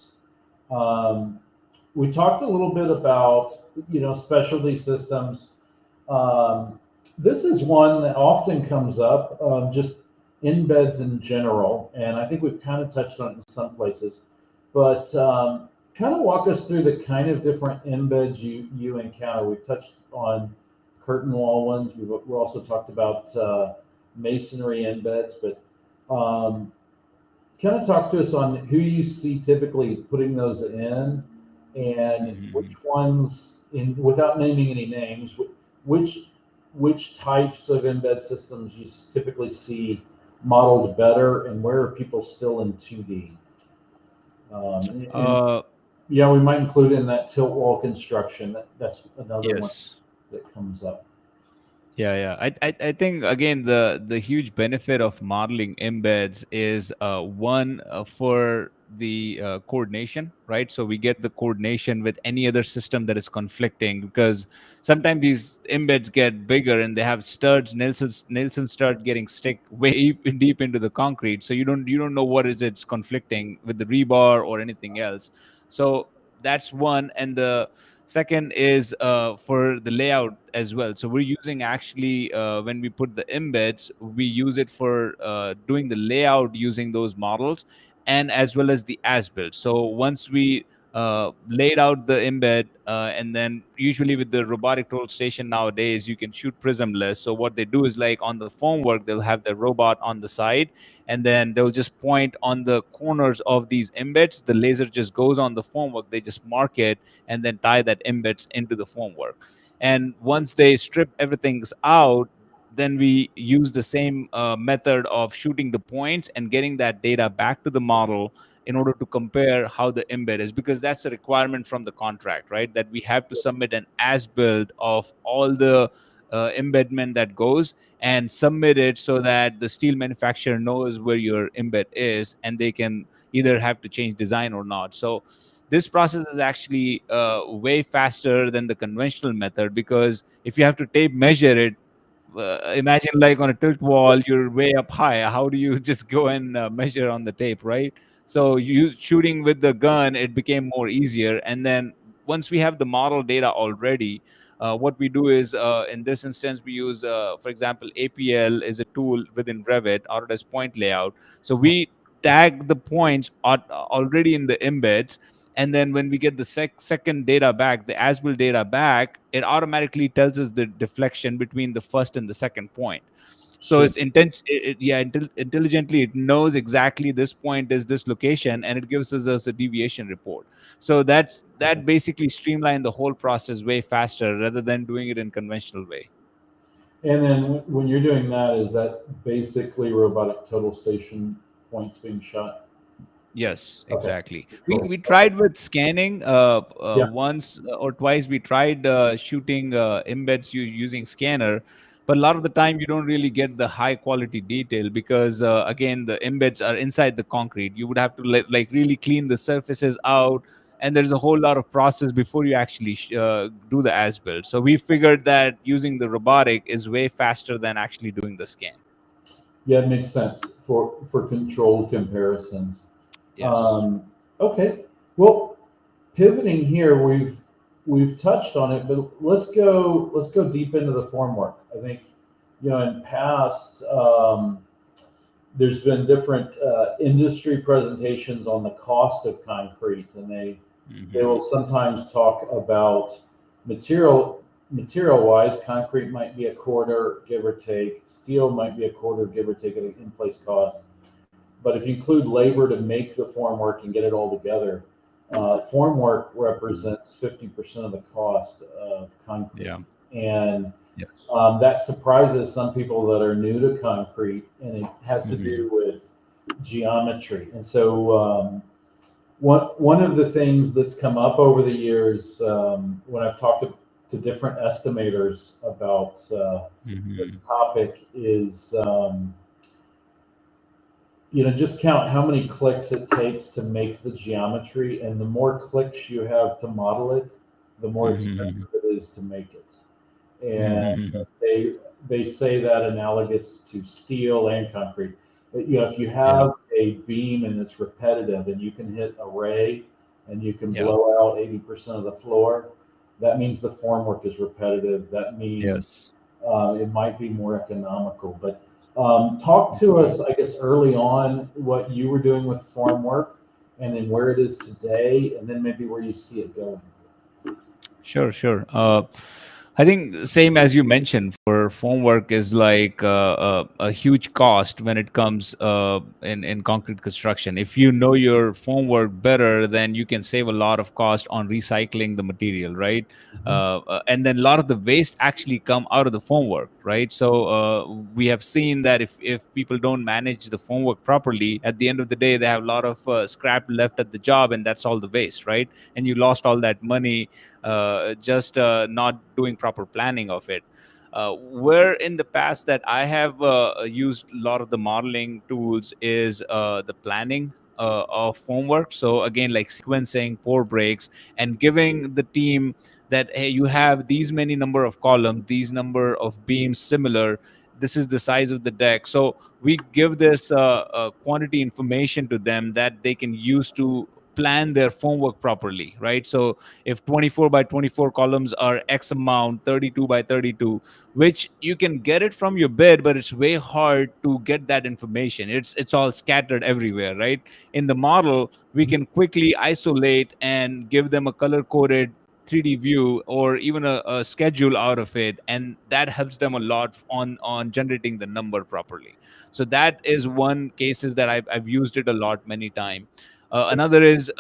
Um, we talked a little bit about, specialty systems. Um, this is one that often comes up, just embeds in general, and I think we've kind of touched on it in some places. But kind of walk us through the kind of different embeds you encounter. We've touched on curtain wall ones. We've also talked about masonry embeds, but um, kind of talk to us on who you see typically putting those in, and which Hmm. ones, in without naming any names, which which types of embed systems you typically see modeled better, and where are people still in 2D? And Uh, yeah, we might include in that tilt wall construction. That's another one yes. that comes up. Yeah, yeah. I think again the huge benefit of modeling embeds is one for the coordination, right? So we get the coordination with any other system that is conflicting because sometimes these embeds get bigger and they have studs, Nelson stud getting stick way deep into the concrete. So you don't know what is it's conflicting with the rebar or anything else. So that's one, and the second is for the layout as well. So we're using actually when we put the embeds, we use it for doing the layout using those models and as well as the as built. So once we laid out the embed, and then usually with the robotic tool station nowadays, you can shoot prismless. So what they do is like on the formwork, they'll have the robot on the side, and then they'll just point on the corners of these embeds. The laser just goes on the formwork. They just mark it and then tie that embeds into the formwork. And once they strip everything out, then we use the same method of shooting the points and getting that data back to the model in order to compare how the embed is, because that's a requirement from the contract, right? That we have to submit an as build of all the embedment that goes and submit it so that the steel manufacturer knows where your embed is and they can either have to change design or not. So this process is actually way faster than the conventional method, because if you have to tape measure it, imagine like on a tilt wall, you're way up high. How do you just go and measure on the tape, right? So you shooting with the gun, it became more easier. And then once we have the model data already, what we do is in this instance we use, for example, APL is a tool within Revit, Autodesk Point Layout. So we tag the points already in the embeds, and then when we get the second data back, the as-built data back, it automatically tells us the deflection between the first and the second point. So Sure. it's intelligently it knows exactly this point is this location, and it gives us a deviation report. So that basically streamlined the whole process way faster rather than doing it in conventional way. And then when you're doing that, is that basically robotic total station points being shot? Yes, Okay. exactly. We Cool. we tried with scanning Yeah. once or twice. We tried shooting embeds using scanner, but a lot of the time you don't really get the high quality detail because again the embeds are inside the concrete. You would have to like really clean the surfaces out, and there's a whole lot of process before you actually do the as build. So we figured that using the robotic is way faster than actually doing the scan. Yeah, it makes sense for controlled comparisons. Yes. Um, okay. Well, pivoting here, we've touched on it, but let's go deep into the formwork. I think, in past, there's been different industry presentations on the cost of concrete, and they Hmm. will sometimes talk about material wise. Concrete might be a quarter, give or take. Steel might be a quarter, give or take, at an in place cost. But if you include labor to make the formwork and get it all together, formwork represents 50% of the cost of concrete. Yeah. And Yes. that surprises some people that are new to concrete, and it has to Hmm. do with geometry. And so, one of the things that's come up over the years, when I've talked to different estimators about this Hmm. topic is, just count how many clicks it takes to make the geometry, and the more clicks you have to model it, the more Hmm. expensive it is to make it. And Hmm. they say that analogous to steel and concrete. If you Yeah. have a beam and it's repetitive and you can hit a ray and you can Yeah. blow out 80% of the floor, that means the formwork is repetitive. That means Yes. it might be more economical. But talk to Mhm. us, I guess, early on what you were doing with formwork, and then where it is today, and then maybe where you see it going. Sure, sure. I think same as you mentioned, for foam work is like a huge cost when it comes in concrete construction. If you know your foam work better, then you can save a lot of cost on recycling the material, right? And then a lot of the waste actually come out of the foam work, right? So we have seen that if people don't manage the foam work properly, at the end of the day, they have a lot of scrap left at the job, and that's all the waste, right? And you lost all that money just not doing proper planning of it. Where in the past that I have used a lot of the modeling tools is the planning of homework. So again, like sequencing, pour breaks, and giving the team that, hey, you have these many number of columns, these number of beams similar. This is the size of the deck. So we give this quantity information to them that they can use to plan their homework properly, right? So if 24 by 24 columns are X amount, 32 by 32, which you can get it from your bid, but it's way hard to get that information. It's all scattered everywhere, right? In the model, we can quickly isolate and give them a color coded 3D view or even a schedule out of it, and that helps them a lot on generating the number properly. So that is one cases that I've used it a lot many times. Another is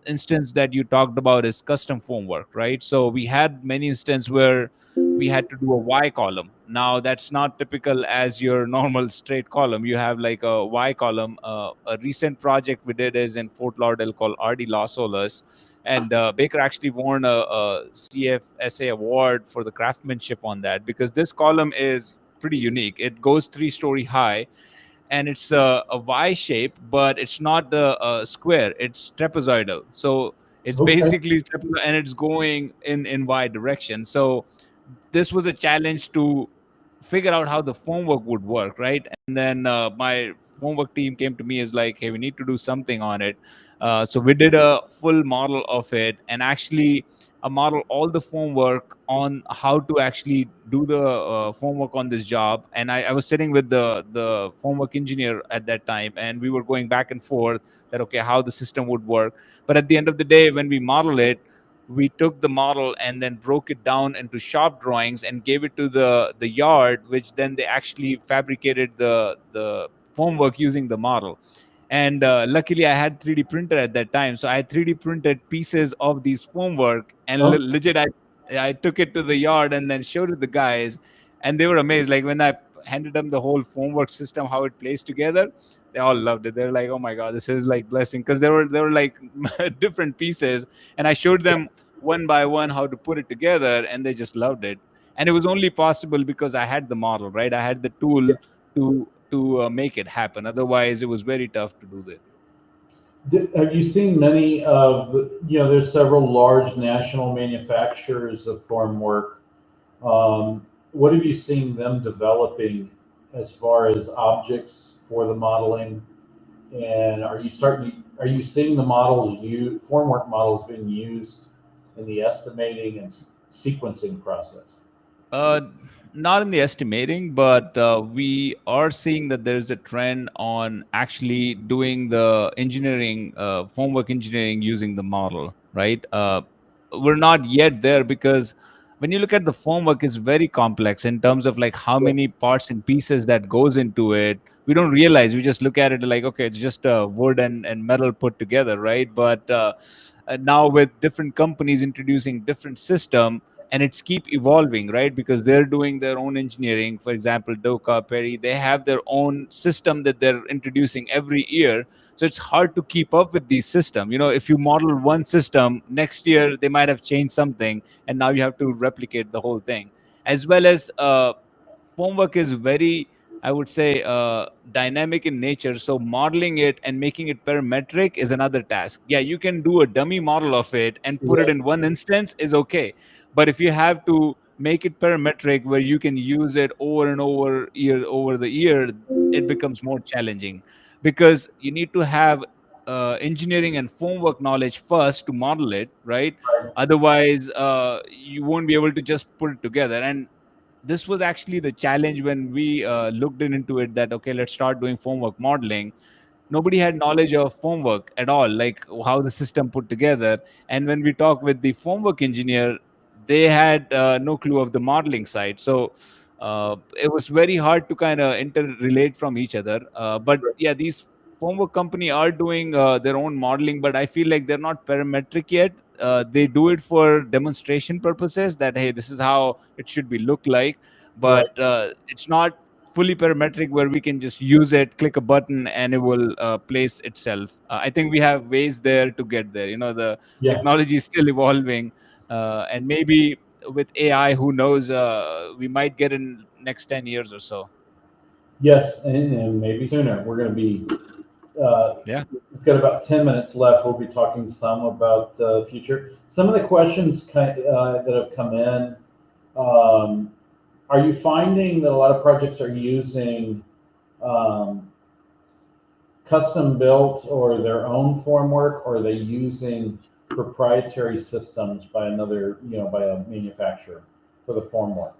instance that you talked about is custom form work, right? So we had many instances where we had to do a Y column. Now that's not typical as your normal straight column. You have like a Y column. A recent project we did is in Fort Lauderdale called RD Los Olas, and Baker actually won a CFSA award for the craftsmanship on that, because this column is pretty unique. It goes 3-story high, and it's a Y shape, but it's not a square. It's trapezoidal. So it's Okay. basically and it's going in Y direction. So this was a challenge to figure out how the formwork would work, right? And then my formwork team came to me as like, hey, we need to do something on it. So we did a full model of it, and actually a model all the formwork on how to actually do the formwork on this job. And I was sitting with the formwork engineer at that time, and we were going back and forth that, okay, how the system would work. But at the end of the day, when we model it, we took the model and then broke it down into shop drawings and gave it to the yard, which then they actually fabricated the formwork using the model. And luckily I had 3D printer at that time, so I had 3D printed pieces of these formwork, and Oh, legit I took it to the yard and then showed it to the guys, and they were amazed. Like when I handed them the whole formwork system, how it plays together, they all loved it. They're like, oh my god, this is like blessing, because there were like different pieces, and I showed them one by one how to put it together, and they just loved it. And it was only possible because I had the model, right? I had the tool to make it happen. Otherwise it was very tough to do that. have you seen many of the, there's several large national manufacturers of formwork. What have you seen them developing as far as objects for the modeling? And are you seeing the formwork models being used in the estimating and sequencing process? Uh, Not in the estimating, but we are seeing that there's a trend on actually doing the engineering, homework engineering using the model, right? We're not yet there because when you look at the formwork, is very complex in terms of like how many parts and pieces that goes into it. We don't realize, we just look at it like, okay, it's just wood and metal put together, right? But now with different companies introducing different system, and it's keep evolving, right? Because they're doing their own engineering. For example, Doka, Perry, they have their own system that they're introducing every year. So it's hard to keep up with these system. If you model one system, next year they might have changed something, and now you have to replicate the whole thing. As well as formwork is very, I would say, dynamic in nature. So modeling it and making it parametric is another task. Yeah, you can do a dummy model of it and put it Yes. in one instance is okay. But if you have to make it parametric where you can use it over and over the year, it becomes more challenging, because you need to have engineering and formwork knowledge first to model it, right? Right. Otherwise, you won't be able to just put it together. And this was actually the challenge when we looked into it, that okay, let's start doing formwork modeling. Nobody had knowledge of formwork at all, like how the system put together. And when we talked with the formwork engineer, they had no clue of the modeling side. So it was very hard to kind of interrelate from each other. But yeah, these formwork company are doing their own modeling, but I feel like they're not parametric yet. They do it for demonstration purposes, that hey, this is how it should be look like. Right. But it's not fully parametric where we can just use it, click a button, and it will place itself. I think we have ways there to get there. The Yeah. technology is still evolving, and maybe with AI, who knows, we might get in next 10 years or so. Yes, and maybe sooner. We're going to be. Yeah. We've got about 10 minutes left. We'll be talking some about the future. Some of the questions that have come in. Are you finding that a lot of projects are using um, custom built or their own formwork, or are they using proprietary systems by by a manufacturer for the formwork,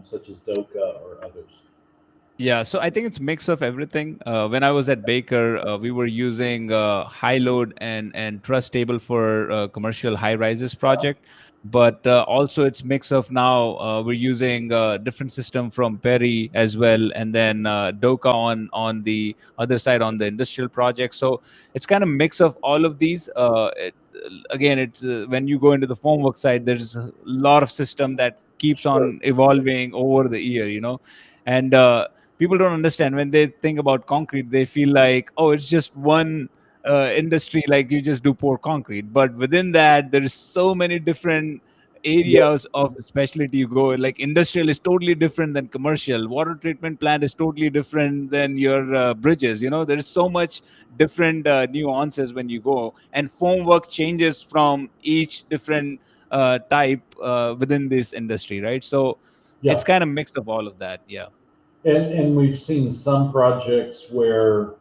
such as Doka or others? Yeah, so I think it's mix of everything. When I was at Baker, we were using high load and truss table for commercial high rises project, but also it's mix of now we're using different system from Perry as well, and then Doka on the other side on the industrial project. So it's kind of mix of all of these. Again, it's when you go into the formwork side, there's a lot of system that keeps Sure. on evolving over the year. And people don't understand, when they think about concrete, they feel like, oh, it's just one industry, like you just do pour concrete. But within that, there's so many different Yeah. areas of the specialty you go. Like industrial is totally different than commercial. Water treatment plant is totally different than your bridges. There's so much different nuances when you go, and foam work changes from each different type within this industry, right? So it's Yeah. kind of mixed of all of that. Yeah. And we've seen some projects where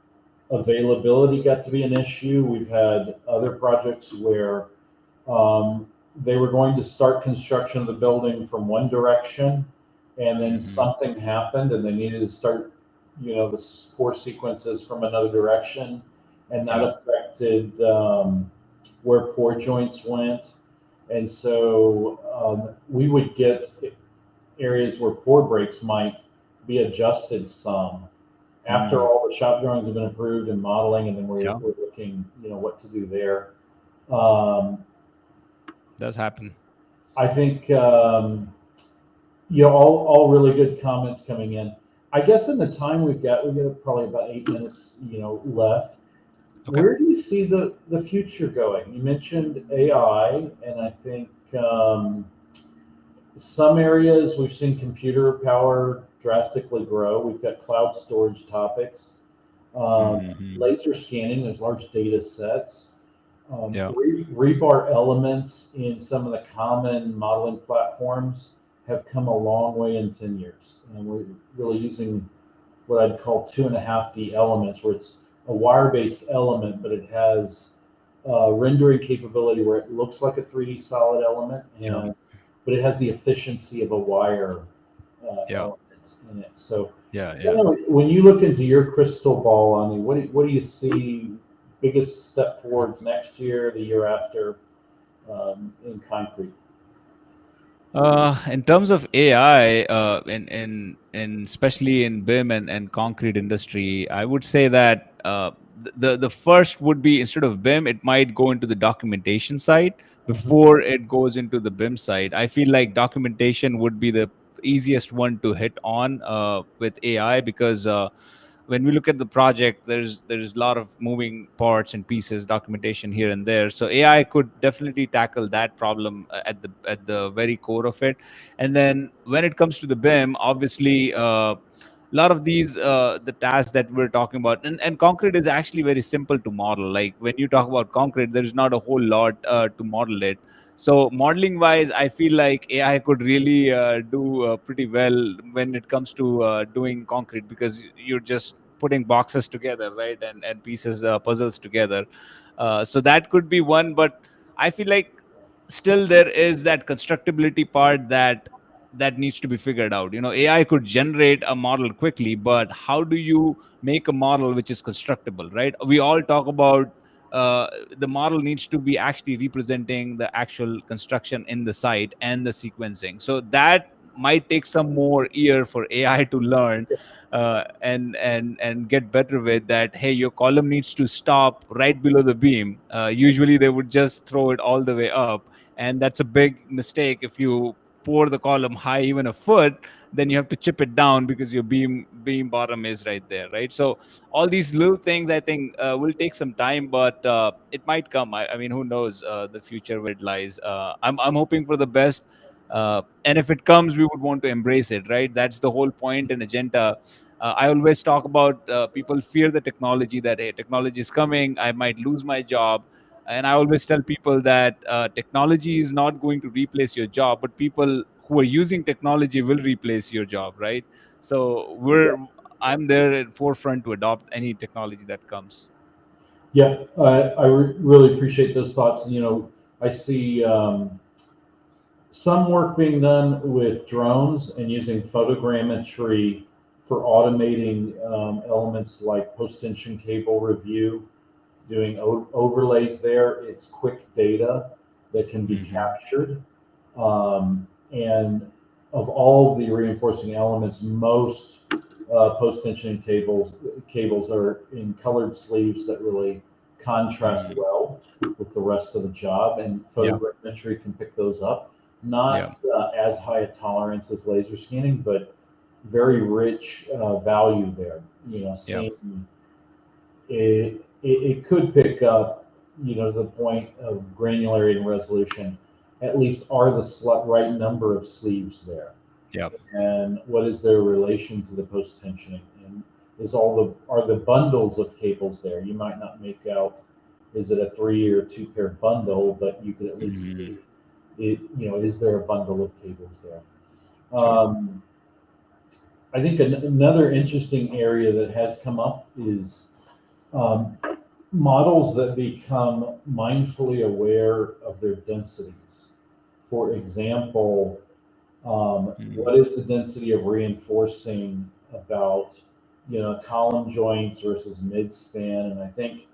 availability got to be an issue. We've had other projects where um, they were going to start construction of the building from one direction, and then Hmm. something happened, and they needed to start, the support sequences from another direction, and that Yeah. affected where pour joints went. And so we would get areas where pour breaks might be adjusted some after Mm. all the shop drawings have been approved and modeling, and then we're, Yeah. we're looking, what to do there. Um, Does happen. I think all really good comments coming in. I guess in the time we've got probably about 8 minutes, left. Okay. Where do you see the future going? You mentioned AI, and I think some areas we've seen computer power drastically grow. We've got cloud storage topics, Hmm. laser scanning. There's large data sets. Yeah. Rebar elements in some of the common modeling platforms have come a long way in 10 years. And we're really using what I'd call 2.5D elements, where it's a wire-based element, but it has rendering capability where it looks like a 3D solid element, Yeah. but it has the efficiency of a wire Yeah. element in it. So Yeah. Yeah. when you look into your crystal ball, I mean, what do you see biggest step forwards next year, the year after, in concrete? In terms of AI, in especially in BIM and concrete industry, I would say that the first would be, instead of BIM, it might go into the documentation side Mhm. before it goes into the BIM side. I feel like documentation would be the easiest one to hit on with AI, because when we look at the project, there's a lot of moving parts and pieces, documentation here and there. So AI could definitely tackle that problem at the very core of it. And then when it comes to the BIM, obviously, a lot of these the tasks that we're talking about, and concrete is actually very simple to model. Like when you talk about concrete, there's not a whole lot to model it. So modeling wise, I feel like AI could really do pretty well when it comes to doing concrete, because you're just putting boxes together, right, and pieces, puzzles together. So that could be one, but I feel like still there is that constructability part that needs to be figured out. AI could generate a model quickly, but how do you make a model which is constructible, right? We all talk about uh, the model needs to be actually representing the actual construction in the site and the sequencing. So that might take some more year for AI to learn and get better with that. Hey, your column needs to stop right below the beam. Usually they would just throw it all the way up, and that's a big mistake. If you pour the column high even a foot, then you have to chip it down because your beam bottom is right there, right? So all these little things, I think, will take some time, but it might come. I mean, who knows the future where it lies. I'm hoping for the best, and if it comes, we would want to embrace it, right? That's the whole point in agenda. I always talk about people fear the technology, that hey, technology is coming, I might lose my job. And I always tell people that technology is not going to replace your job, but people who are using technology will replace your job, right? So I'm there at forefront to adopt any technology that comes. Yeah, I really appreciate those thoughts. I see some work being done with drones and using photogrammetry for automating elements like post-tension cable review, doing overlays there. It's quick data that can be Hmm. captured. And of all the reinforcing elements, most post-tensioning cables are in colored sleeves that really contrast Hmm. well with the rest of the job, and Yeah. photogrammetry can pick those up. Yeah. Not as high a tolerance as laser scanning, but very rich value there. Yeah. Seeing it could pick up, to the point of granularity and resolution. At least are the right number of sleeves there, Yeah. and what is their relation to the post tensioning, and are the bundles of cables there? You might not make out, is it a 3 or 2 pair bundle, but you could at least Hmm. see it. Is there a bundle of cables there? Sure. I think another interesting area that has come up is um, models that become mindfully aware of their densities. For example, Hmm. what is the density of reinforcing about, column joints versus midspan? And I think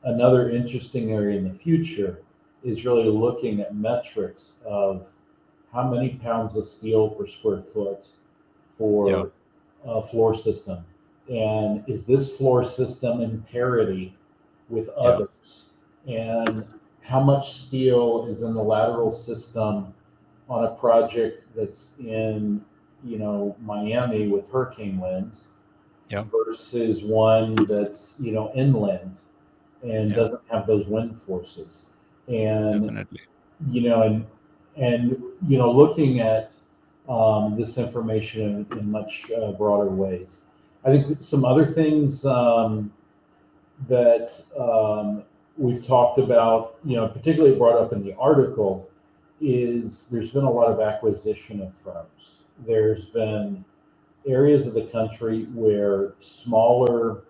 another interesting area in the future is really looking at metrics of how many pounds of steel per square foot Yeah. for a floor system. And is this floor system in parity with Yeah. others? And how much steel is in the lateral system on a project that's in, Miami with hurricane winds Yeah. versus one that's, inland and Yeah. doesn't have those wind forces? And Definitely. and looking at this information in much broader ways. I think some other things that we've talked about, particularly brought up in the article, is there's been a lot of acquisition of firms. There's been areas of the country where smaller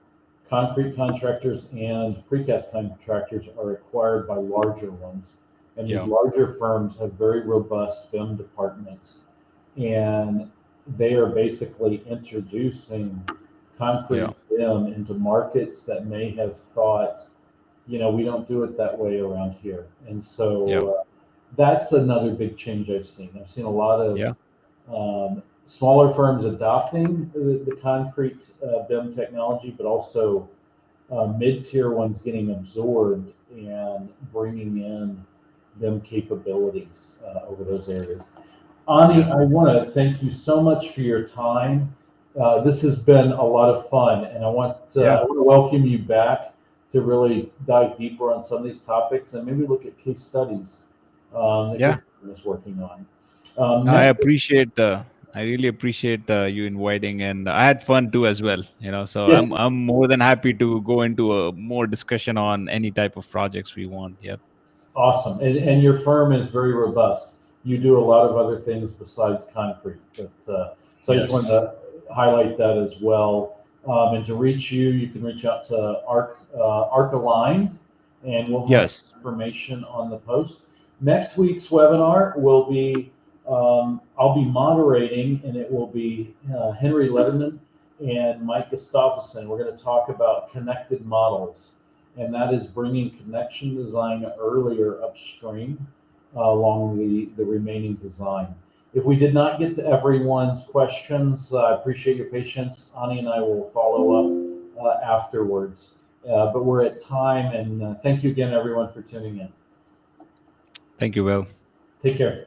concrete contractors and precast contractors are acquired by larger ones. And these Yeah. larger firms have very robust BIM departments. And they are basically introducing Yeah. concrete BIM into markets that may have thought, we don't do it that way around here. And Yeah. so That's another big change I've seen. I've seen a lot of Yeah. smaller firms adopting the concrete BIM technology, but also mid-tier ones getting absorbed and bringing in BIM capabilities over those areas. Ani, Yeah. I want to thank you so much for your time. This has been a lot of fun, and I want Yeah. to welcome you back to really dive deeper on some of these topics and maybe look at case studies that your Yeah. firm is working on. No, Next, I really appreciate you inviting, and I had fun too as well. So I'm yes, I'm more than happy to go into a more discussion on any type of projects we want. Yep. awesome. And your firm is very robust. You do a lot of other things besides concrete. But, so I just wanted Yes. to highlight that as well. And to reach you, you can reach out to Arc Aligned, and we'll have Yes. information on the post. Next week's webinar will be, I'll be moderating, and it will be Henry Letterman and Mike Gustafsson. We're going to talk about connected models, and that is bringing connection design earlier upstream along the remaining design. If we did not get to everyone's questions, I appreciate your patience. Ani and I will follow up afterwards. But we're at time, and thank you again, everyone, for tuning in. Thank you, Will. Take care.